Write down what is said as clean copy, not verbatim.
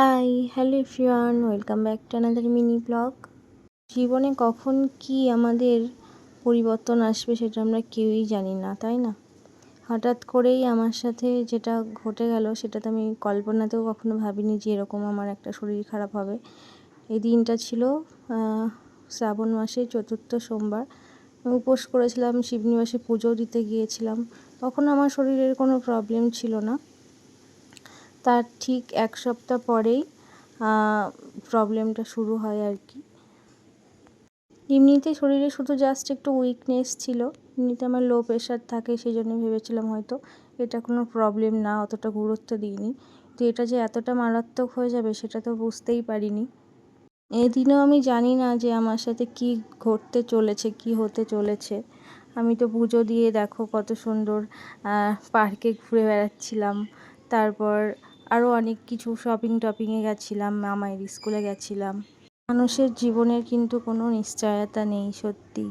High, hello everyone, welcome back to another mini blog. জীবনে কখন কি আমাদের পরিবর্তন আসবে সেটা আমরা কেউই জানি না, তাই না? হঠাৎ করেই আমার সাথে যেটা ঘটে গেল সেটা তো আমি কল্পনাতেও কখনো ভাবিনি যে এরকম আমার একটা শরীর খারাপ হবে। এই দিনটা ছিল শ্রাবণ মাসের চতুর্থ সোমবার। আমি উপোস করেছিলাম, শিবনিবাসে পুজো দিতে গিয়েছিলাম। তখন আমার শরীরের কোনো প্রবলেম ছিল না। তার ঠিক এক সপ্তাহ পরেই প্রবলেমটা শুরু হয় আর কি। এমনিতে শরীরে শুধু জাস্ট একটু উইকনেস ছিল, এমনিতে আমার লো প্রেশার থাকে, সেই জন্য ভেবেছিলাম হয়তো এটা কোনো প্রবলেম না, অতটা গুরুত্ব দিইনি। তো এটা যে এতটা মারাত্মক হয়ে যাবে সেটা তো বুঝতেই পারিনি। এদিনও আমি জানি না যে আমার সাথে কি ঘটতে চলেছে, কি হতে চলেছে। আমি তো পুজো দিয়ে দেখো কত সুন্দর পার্কে ঘুরে বেড়াচ্ছিলাম, তারপর আরও অনেক কিছু শপিংয়ে গেছিলাম, মামায়ের স্কুলে গেছিলাম। মানুষের জীবনের কিন্তু কোনো নিশ্চয়তা নেই সত্যি।